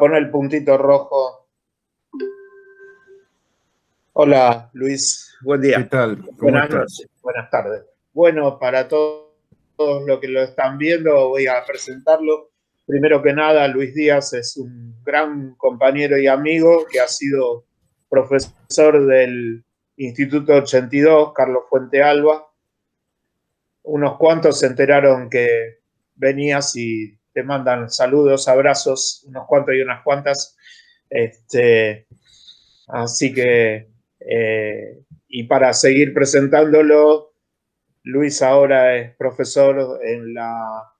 Pon el puntito rojo. Hola, Luis. Buen día. ¿Qué tal? ¿Cómo Buenas estás? noches. Buenas tardes. Bueno, para todos los que lo están viendo, voy a presentarlo. Primero que nada, Luis Díaz es un gran compañero y amigo que ha sido profesor del Instituto 82, Carlos Fuente Alba. Unos cuantos se enteraron que venías y te mandan saludos, abrazos, unos cuantos y unas cuantas. Así que, y para seguir presentándolo, Luis ahora es profesor en la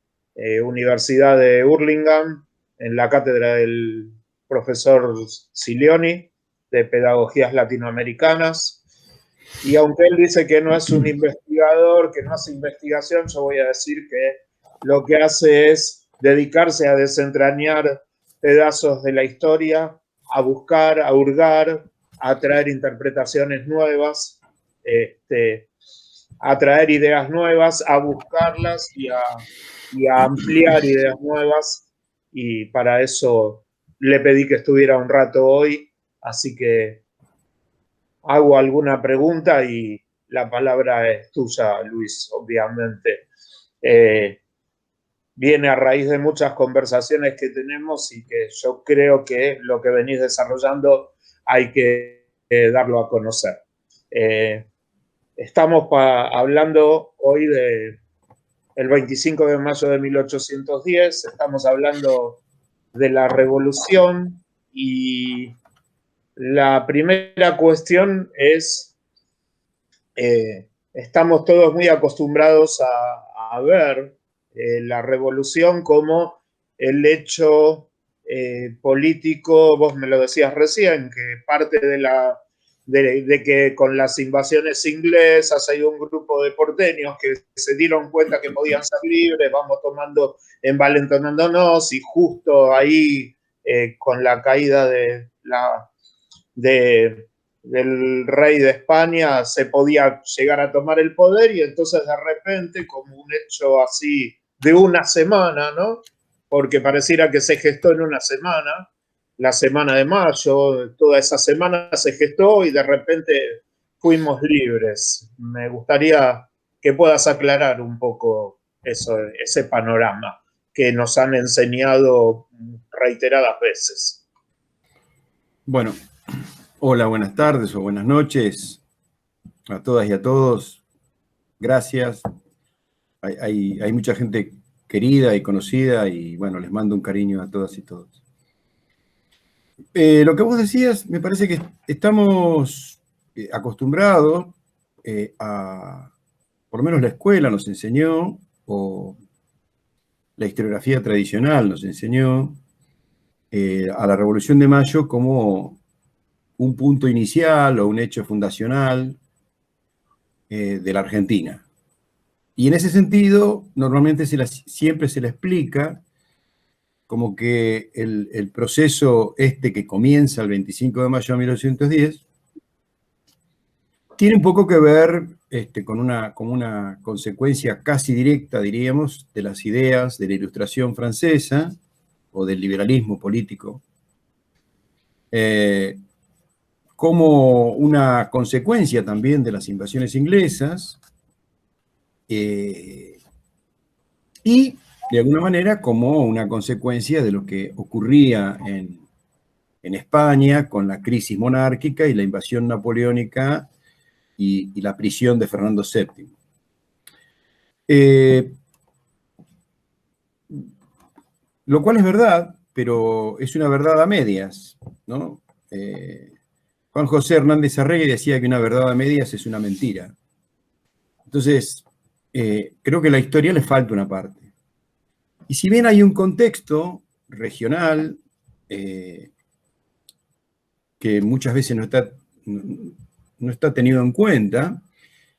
Universidad de Hurlingham, en la cátedra del profesor Silioni de Pedagogías Latinoamericanas. Y aunque él dice que no es un investigador, que no hace investigación, yo voy a decir que lo que hace es dedicarse a desentrañar pedazos de la historia, a buscar, a hurgar, a traer interpretaciones nuevas, a traer ideas nuevas, a buscarlas y a ampliar ideas nuevas. Y para eso le pedí que estuviera un rato hoy, así que hago alguna pregunta y la palabra es tuya, Luis, obviamente. Viene a raíz de muchas conversaciones que tenemos y que yo creo que lo que venís desarrollando hay que darlo a conocer. Estamos hablando hoy del 25 de mayo de 1810, estamos hablando de la Revolución y la primera cuestión es, estamos todos muy acostumbrados a ver la revolución como el hecho político, vos me lo decías recién, que parte de que con las invasiones inglesas hay un grupo de porteños que se dieron cuenta que podían ser libres, vamos tomando, envalentonándonos, y justo ahí con la caída del rey de España se podía llegar a tomar el poder, y entonces de repente, como un hecho así de una semana, ¿no? Porque pareciera que se gestó en una semana, la semana de mayo, toda esa semana se gestó y de repente fuimos libres. Me gustaría que puedas aclarar un poco eso, ese panorama que nos han enseñado reiteradas veces. Bueno, hola, buenas tardes o buenas noches a todas y a todos. Gracias. Hay mucha gente querida y conocida y bueno, les mando un cariño a todas y todos. Lo que vos decías, me parece que estamos acostumbrados por lo menos la escuela nos enseñó, o la historiografía tradicional nos enseñó, a la Revolución de Mayo como un punto inicial o un hecho fundacional de la Argentina. Y en ese sentido, normalmente siempre se le explica como que el proceso que comienza el 25 de mayo de 1810 tiene un poco que ver con una consecuencia casi directa, diríamos, de las ideas de la Ilustración francesa o del liberalismo político, como una consecuencia también de las invasiones inglesas, y de alguna manera como una consecuencia de lo que ocurría en España con la crisis monárquica y la invasión napoleónica y la prisión de Fernando VII. Lo cual es verdad, pero es una verdad a medias, ¿no? Juan José Hernández Arregui decía que una verdad a medias es una mentira. Entonces, creo que a la historia le falta una parte. Y si bien hay un contexto regional que muchas veces no está tenido en cuenta,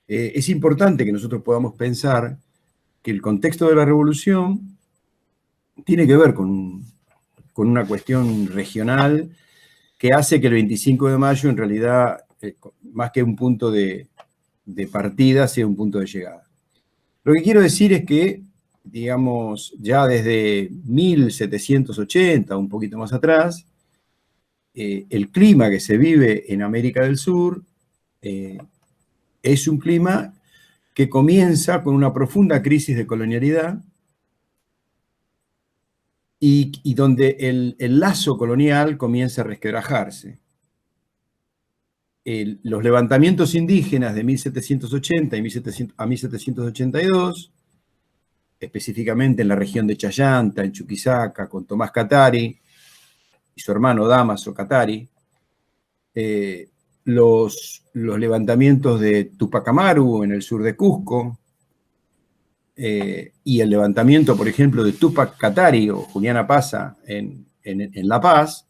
es importante que nosotros podamos pensar que el contexto de la revolución tiene que ver con una cuestión regional que hace que el 25 de mayo en realidad, más que un punto de partida, sea un punto de llegada. Lo que quiero decir es que digamos, ya desde 1780, un poquito más atrás, el clima que se vive en América del Sur es un clima que comienza con una profunda crisis de colonialidad y donde el lazo colonial comienza a resquebrajarse. Los levantamientos indígenas de 1780 a 1782, específicamente en la región de Chayanta, en Chuquisaca, con Tomás Catari y su hermano Damaso Catari, los levantamientos de Tupac Amaru en el sur de Cusco, y el levantamiento, por ejemplo, de Tupac Katari o Juliana Paza en La Paz,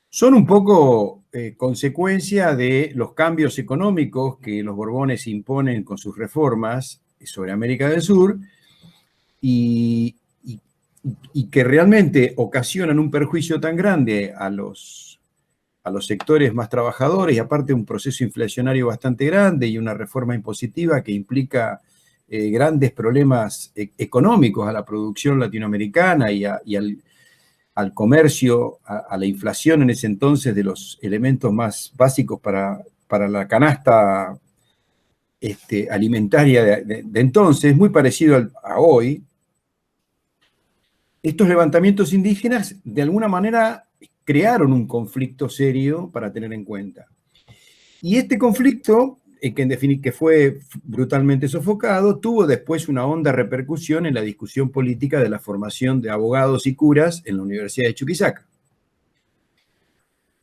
son un poco consecuencia de los cambios económicos que los Borbones imponen con sus reformas sobre América del Sur y que realmente ocasionan un perjuicio tan grande a los sectores más trabajadores y aparte un proceso inflacionario bastante grande y una reforma impositiva que implica grandes problemas económicos a la producción latinoamericana y al comercio, a la inflación en ese entonces de los elementos más básicos para la canasta alimentaria de entonces, muy parecido a hoy. Estos levantamientos indígenas de alguna manera crearon un conflicto serio para tener en cuenta. Y este conflicto, que fue brutalmente sofocado, tuvo después una honda repercusión en la discusión política de la formación de abogados y curas en la Universidad de Chuquisaca.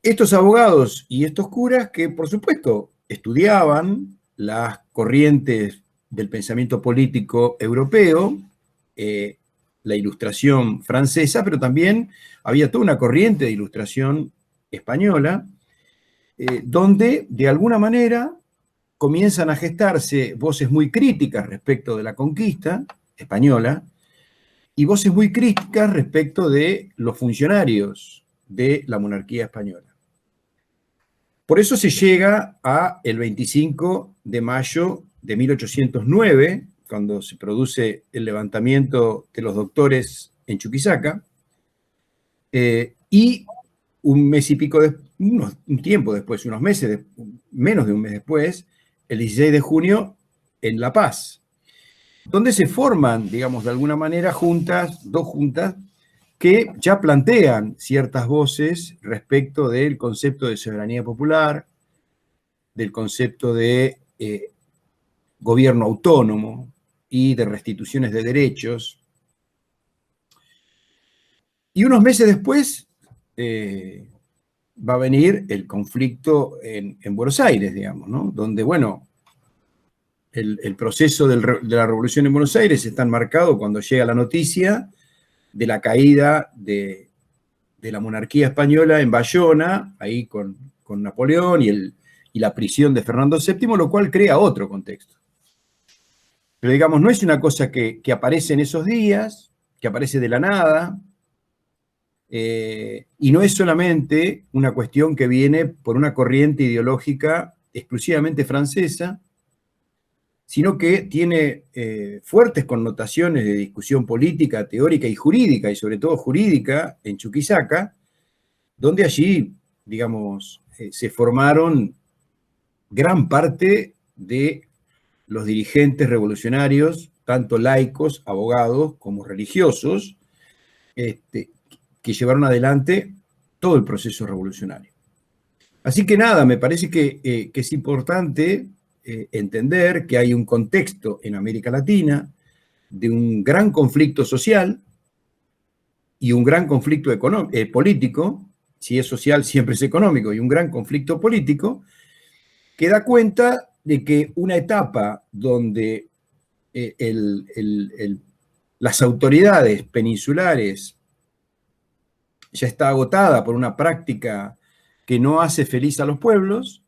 Estos abogados y estos curas que, por supuesto, estudiaban las corrientes del pensamiento político europeo, la ilustración francesa, pero también había toda una corriente de ilustración española, donde de alguna manera comienzan a gestarse voces muy críticas respecto de la conquista española y voces muy críticas respecto de los funcionarios de la monarquía española. Por eso se llega a el 25 de mayo de 1809, cuando se produce el levantamiento de los doctores en Chuquisaca, y un mes y pico, un tiempo después, unos meses, menos de un mes después, el 16 de junio, en La Paz, donde se forman, digamos, de alguna manera dos juntas, que ya plantean ciertas voces respecto del concepto de soberanía popular, del concepto de gobierno autónomo y de restituciones de derechos. Y unos meses después va a venir el conflicto en Buenos Aires, digamos, ¿no? Donde, bueno, el proceso de la revolución en Buenos Aires está enmarcado cuando llega la noticia de la caída de la monarquía española en Bayona, ahí con Napoleón y la prisión de Fernando VII, lo cual crea otro contexto. Pero digamos, no es una cosa que aparece en esos días, que aparece de la nada, y no es solamente una cuestión que viene por una corriente ideológica exclusivamente francesa, sino que tiene fuertes connotaciones de discusión política, teórica y jurídica, y sobre todo jurídica, en Chuquisaca, donde allí, digamos, se formaron gran parte de los dirigentes revolucionarios, tanto laicos, abogados, como religiosos, que llevaron adelante todo el proceso revolucionario. Así que nada, me parece que es importante entender que hay un contexto en América Latina de un gran conflicto social y un gran conflicto político, si es social siempre es económico, y un gran conflicto político que da cuenta de que una etapa donde las autoridades peninsulares ya está agotada por una práctica que no hace feliz a los pueblos,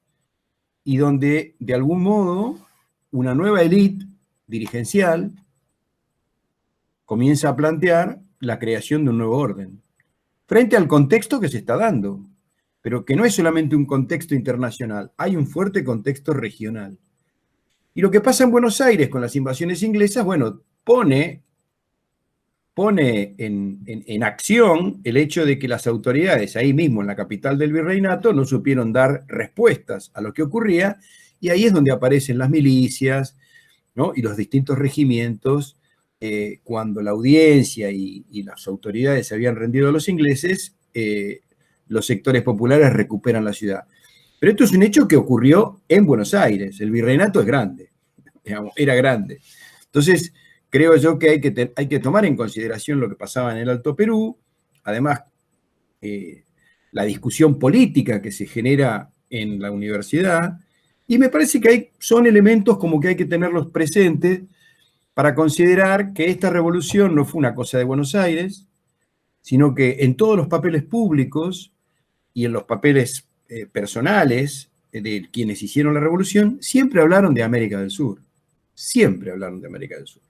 y donde, de algún modo, una nueva élite dirigencial comienza a plantear la creación de un nuevo orden, frente al contexto que se está dando, pero que no es solamente un contexto internacional, hay un fuerte contexto regional. Y lo que pasa en Buenos Aires con las invasiones inglesas, bueno, pone pone en acción el hecho de que las autoridades ahí mismo en la capital del virreinato no supieron dar respuestas a lo que ocurría, y ahí es donde aparecen las milicias, ¿no? Y los distintos regimientos. Cuando la audiencia y las autoridades se habían rendido a los ingleses, los sectores populares recuperan la ciudad. Pero esto es un hecho que ocurrió en Buenos Aires. El virreinato es grande, digamos, era grande. Entonces, creo yo que hay que tomar en consideración lo que pasaba en el Alto Perú, además la discusión política que se genera en la universidad, y me parece que son elementos como que hay que tenerlos presentes para considerar que esta revolución no fue una cosa de Buenos Aires, sino que en todos los papeles públicos y en los papeles personales de quienes hicieron la revolución, siempre hablaron de América del Sur. Siempre hablaron de América del Sur.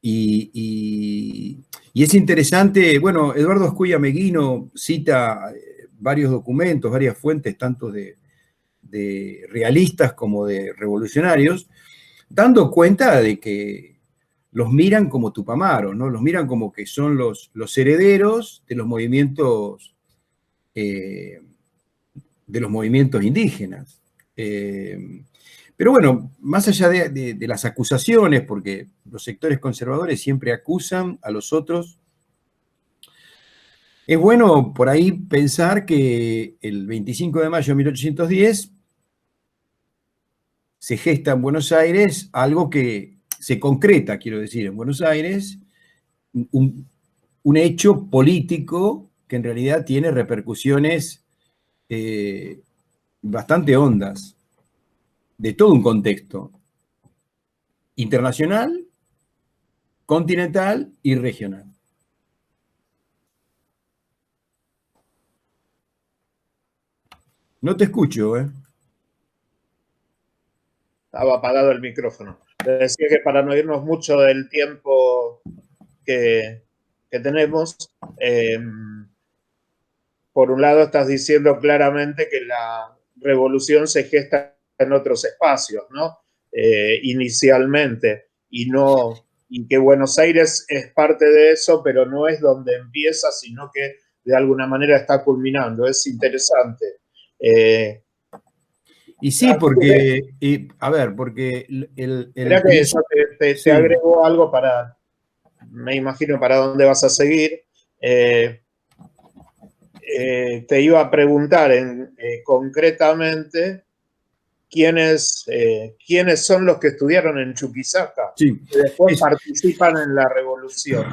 Y es interesante, bueno, Eduardo Ascuy Meguino cita varios documentos, varias fuentes, tanto de realistas como de revolucionarios, dando cuenta de que los miran como Tupamaros, ¿no? Los miran como que son los herederos de los movimientos indígenas. Pero bueno, más allá de las acusaciones, porque los sectores conservadores siempre acusan a los otros, es bueno por ahí pensar que el 25 de mayo de 1810 se gesta en Buenos Aires algo que se concreta, quiero decir, en Buenos Aires, un hecho político que en realidad tiene repercusiones bastante hondas, de todo un contexto internacional, continental y regional. No te escucho, ¿eh? Estaba apagado el micrófono. Le decía que para no irnos mucho del tiempo que tenemos, por un lado estás diciendo claramente que la revolución se gesta en otros espacios, ¿no? Inicialmente, y que Buenos Aires es parte de eso, pero no es donde empieza, sino que de alguna manera está culminando. Es interesante. Y sí, porque, a ver, porque Mira que yo te agrego algo para, me imagino para dónde vas a seguir. Te iba a preguntar concretamente quiénes son los que estudiaron en Chuquisaca, sí, que después participan en la revolución,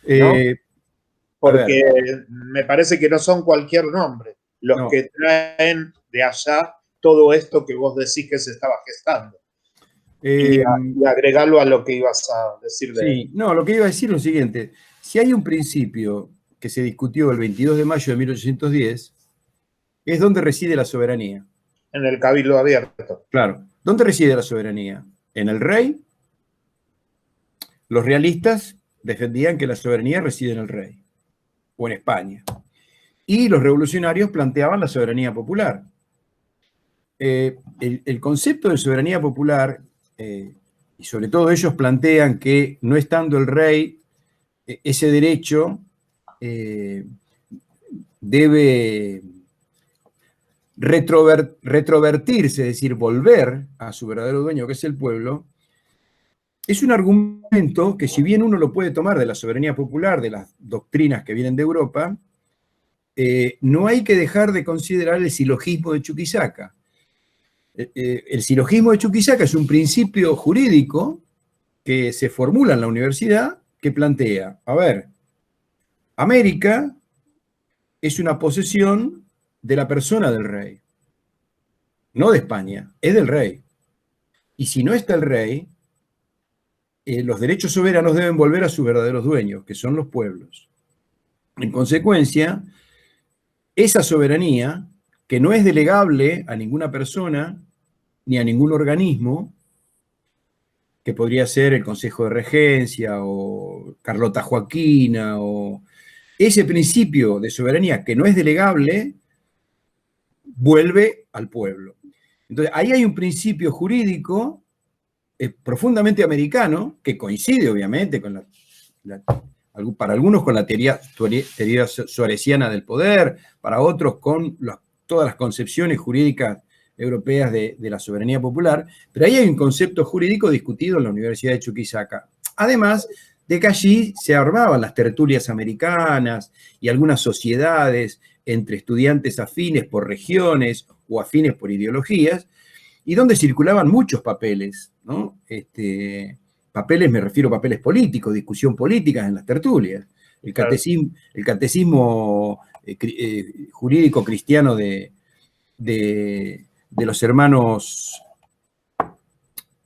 ¿no? Porque me parece que no son cualquier nombre los que traen de allá todo esto que vos decís que se estaba gestando. Y agregarlo a lo que ibas a decir de sí, no, lo que iba a decir es lo siguiente. Si hay un principio que se discutió el 22 de mayo de 1810, es dónde reside la soberanía. En el Cabildo Abierto. Claro. ¿Dónde reside la soberanía? ¿En el rey? Los realistas defendían que la soberanía reside en el rey, o en España. Y los revolucionarios planteaban la soberanía popular. El concepto de soberanía popular, y sobre todo ellos plantean que no estando el rey, ese derecho debe retrovertirse, es decir, volver a su verdadero dueño, que es el pueblo, es un argumento que, si bien uno lo puede tomar de la soberanía popular, de las doctrinas que vienen de Europa, no hay que dejar de considerar el silogismo de Chuquisaca. El silogismo de Chuquisaca es un principio jurídico que se formula en la universidad que plantea, a ver, América es una posesión de la persona del rey, no de España, es del rey. Y si no está el rey, los derechos soberanos deben volver a sus verdaderos dueños, que son los pueblos. En consecuencia, esa soberanía, que no es delegable a ninguna persona ni a ningún organismo, que podría ser el Consejo de Regencia o Carlota Joaquina, o ese principio de soberanía que no es delegable, vuelve al pueblo. Entonces, ahí hay un principio jurídico profundamente americano, que coincide obviamente con para algunos con la teoría suareciana del poder, para otros con todas las concepciones jurídicas europeas de la soberanía popular, pero ahí hay un concepto jurídico discutido en la Universidad de Chuquisaca. Además de que allí se armaban las tertulias americanas y algunas sociedades entre estudiantes afines por regiones o afines por ideologías, y donde circulaban muchos papeles, ¿no? Papeles, me refiero a papeles políticos, discusión política en las tertulias. El catecismo jurídico cristiano de los hermanos,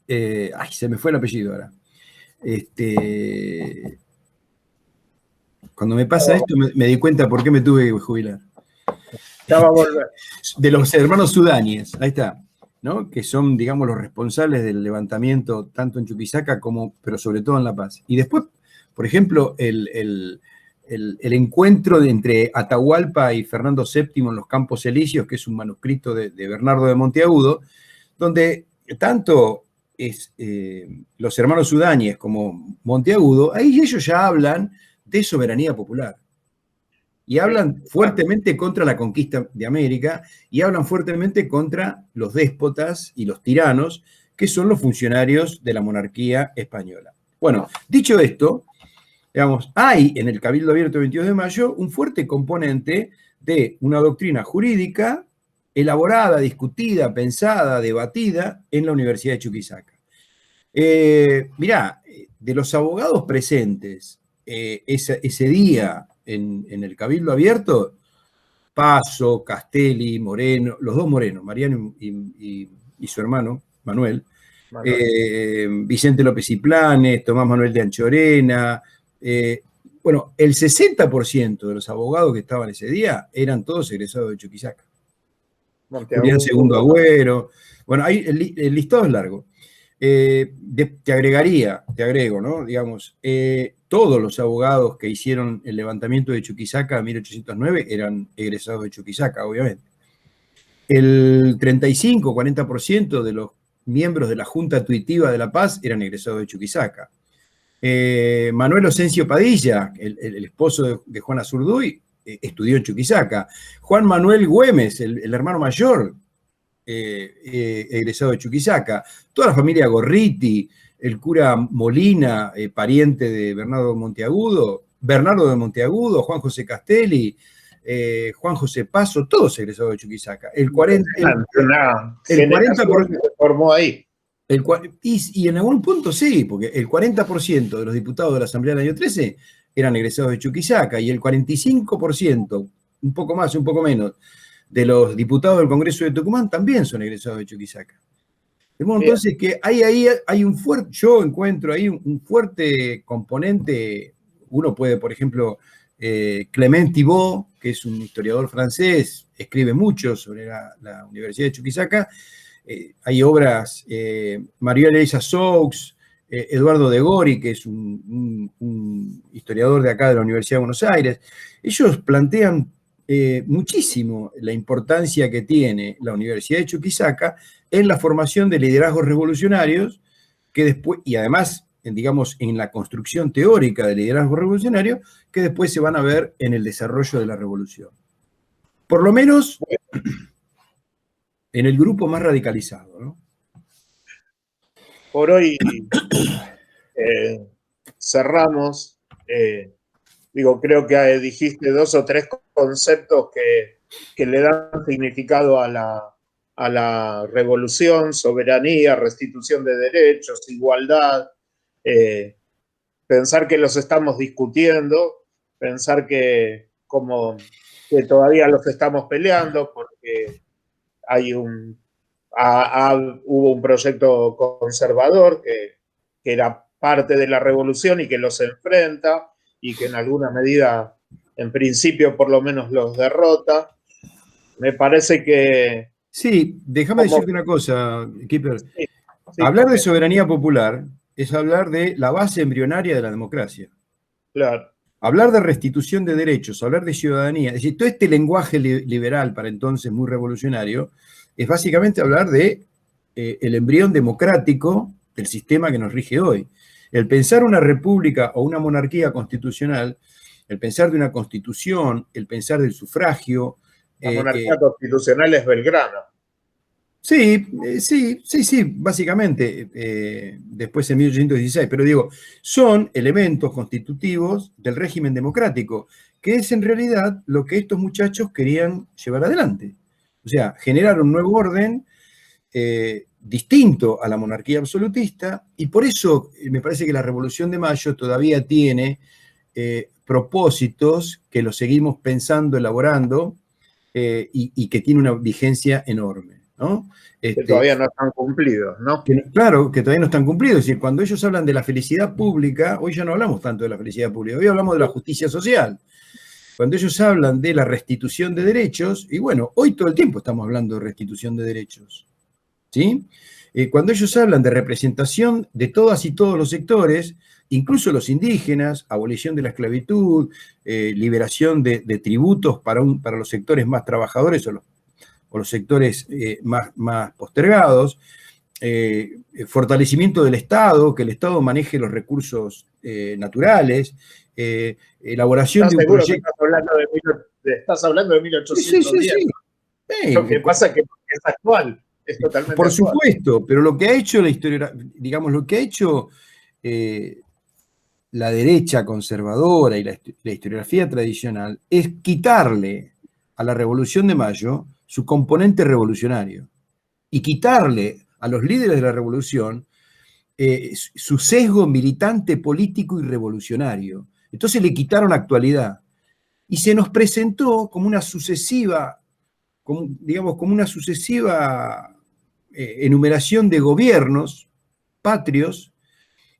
se me fue el apellido ahora. Cuando me pasa esto me di cuenta por qué me tuve que jubilar. Ya va a volver. De los hermanos Sudáñez, ahí está, ¿no? Que son, digamos, los responsables del levantamiento tanto en Chuquisaca pero sobre todo en La Paz. Y después, por ejemplo, el encuentro entre Atahualpa y Fernando VII en los Campos Elíseos, que es un manuscrito de Bernardo de Monteagudo, donde tanto los hermanos Sudáñez como Monteagudo, ahí ellos ya hablan de soberanía popular. Y hablan fuertemente contra la conquista de América y hablan fuertemente contra los déspotas y los tiranos, que son los funcionarios de la monarquía española. Bueno, dicho esto, digamos, hay en el Cabildo Abierto 22 de mayo un fuerte componente de una doctrina jurídica elaborada, discutida, pensada, debatida en la Universidad de Chuquisaca. Mirá, de los abogados presentes ese día en el Cabildo Abierto, Paso, Castelli, Moreno, los dos Morenos, Mariano y su hermano, Manuel. Vicente López y Planes, Tomás Manuel de Anchorena. Bueno, el 60% de los abogados que estaban ese día eran todos egresados de Chuquisaca. Julián Segundo Agüero. Bueno, ahí el listado es largo. Te agrego, ¿no? Digamos, todos los abogados que hicieron el levantamiento de Chuquisaca en 1809 eran egresados de Chuquisaca, obviamente. El 35-40% de los miembros de la Junta Tuitiva de La Paz eran egresados de Chuquisaca. Manuel Osencio Padilla, el esposo de Juana Zurduy, estudió en Chuquisaca. Juan Manuel Güemes, el hermano mayor, egresado de Chuquisaca. Toda la familia Gorriti, el cura Molina, pariente de Bernardo de Monteagudo, Juan José Castelli, Juan José Paso, todos egresados de Chuquisaca. El 40% se formó ahí. Y en algún punto sí, porque el 40% de los diputados de la Asamblea del año 13 eran egresados de Chuquisaca y el 45%, un poco más, un poco menos, de los diputados del Congreso de Tucumán también son egresados de Chuquisaca. De modo entonces que hay un fuerte, yo encuentro ahí un fuerte componente. Uno puede, por ejemplo, Clement Thibault, que es un historiador francés, escribe mucho sobre la Universidad de Chuquisaca. Hay obras, Marie-Louise Saux, Eduardo de Gori, que es un historiador de acá de la Universidad de Buenos Aires. Ellos plantean muchísimo la importancia que tiene la Universidad de Chuquisaca en la formación de liderazgos revolucionarios, que después, y además, digamos, en la construcción teórica de liderazgo revolucionario, que después se van a ver en el desarrollo de la revolución. Por lo menos en el grupo más radicalizado, ¿no? Por hoy cerramos. Creo que dijiste 2 o 3 conceptos que le dan significado a la revolución: soberanía, restitución de derechos, igualdad. Pensar que los estamos discutiendo, pensar que todavía los estamos peleando, porque hubo un proyecto conservador que era parte de la revolución y que los enfrenta y que en alguna medida, en principio por lo menos, los derrota. Me parece que... Sí, déjame decirte una cosa, Kipper. Sí, hablar de soberanía popular es hablar de la base embrionaria de la democracia. Claro. Hablar de restitución de derechos, hablar de ciudadanía, es decir, todo este lenguaje liberal para entonces muy revolucionario, es básicamente hablar de el embrión democrático del sistema que nos rige hoy. el pensar una república o una monarquía constitucional, el pensar de una constitución, el pensar del sufragio. La monarquía constitucional es Belgrano. Sí, básicamente, después en 1816, pero digo, son elementos constitutivos del régimen democrático, que es en realidad lo que estos muchachos querían llevar adelante. O sea, generar un nuevo orden distinto a la monarquía absolutista, y por eso me parece que la Revolución de Mayo todavía tiene propósitos que los seguimos pensando, elaborando, y que tiene una vigencia enorme, ¿no? Que todavía no están cumplidos, ¿no? Claro, que todavía no están cumplidos. Es decir, cuando ellos hablan de la felicidad pública, hoy ya no hablamos tanto de la felicidad pública, hoy hablamos de la justicia social. Cuando ellos hablan de la restitución de derechos, y bueno, hoy todo el tiempo estamos hablando de restitución de derechos, ¿sí? Cuando ellos hablan de representación de todas y todos los sectores, incluso los indígenas, abolición de la esclavitud, liberación de tributos para los sectores más trabajadores o los sectores más postergados, fortalecimiento del Estado, que el Estado maneje los recursos naturales, elaboración de un proyecto. Estás hablando de 1810. Sí. Lo que pasa es que es actual, es totalmente por actual. supuesto, pero lo que ha hecho la historia, digamos, lo que ha hecho la derecha conservadora y la historiografía tradicional es quitarle a la Revolución de Mayo su componente revolucionario y quitarle a los líderes de la revolución su sesgo militante, político y revolucionario. Entonces le quitaron actualidad y se nos presentó como una sucesiva, como una sucesiva enumeración de gobiernos patrios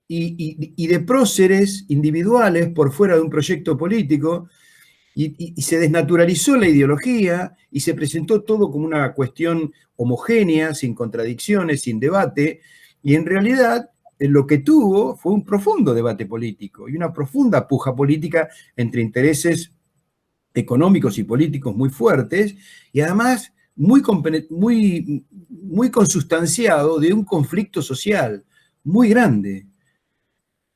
y de próceres individuales por fuera de un proyecto político, y se desnaturalizó la ideología y se presentó todo como una cuestión homogénea, sin contradicciones, sin debate, y en realidad lo que tuvo fue un profundo debate político y una profunda puja política entre intereses económicos y políticos muy fuertes, y además muy consustanciado de un conflicto social muy grande.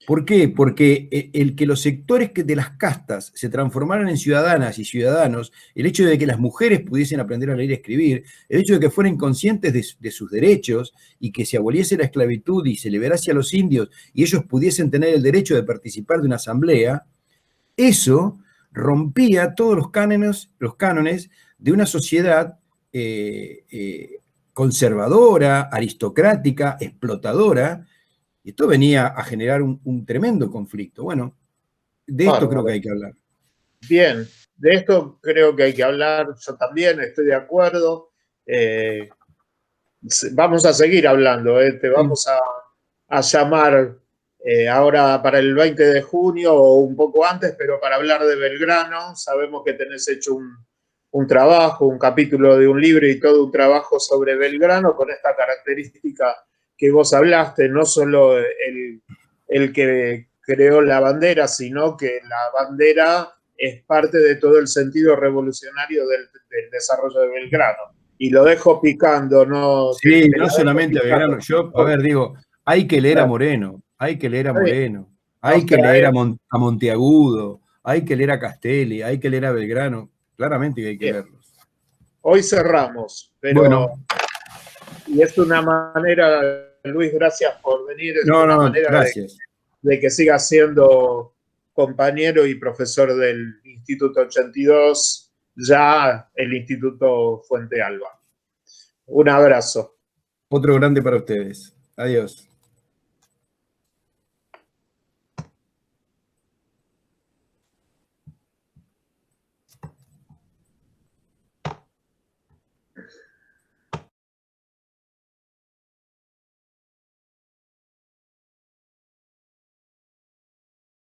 ¿Por qué? Porque el que los sectores de las castas se transformaran en ciudadanas y ciudadanos, el hecho de que las mujeres pudiesen aprender a leer y escribir, el hecho de que fueran conscientes de sus derechos y que se aboliese la esclavitud y se liberase a los indios y ellos pudiesen tener el derecho de participar de una asamblea, eso rompía todos los cánones de una sociedad conservadora, aristocrática, explotadora. Y esto venía a generar un tremendo conflicto. Bueno, de esto creo que hay que hablar. Bien, de esto creo que hay que hablar. Yo también estoy de acuerdo. Vamos a seguir hablando. Te vamos a llamar ahora para el 20 de junio o un poco antes, pero para hablar de Belgrano. Sabemos que tenés hecho un trabajo, un capítulo de un libro y todo un trabajo sobre Belgrano con esta característica que vos hablaste, no solo el que creó la bandera, sino que la bandera es parte de todo el sentido revolucionario del desarrollo de Belgrano. Y lo dejo picando, ¿no? Sí, no solamente a Belgrano. Yo, a ver, digo, hay que leer a Moreno, hay que leer a Moreno, hay que leer a Monteagudo, hay que leer a Castelli, hay que leer a Belgrano. Claramente que hay que leerlos. Hoy cerramos, pero bueno. Y es una manera, Luis, gracias por venir, es una manera gracias. De que siga siendo compañero y profesor del Instituto 82, ya el Instituto Fuente Alba. Un abrazo. Otro grande para ustedes. Adiós.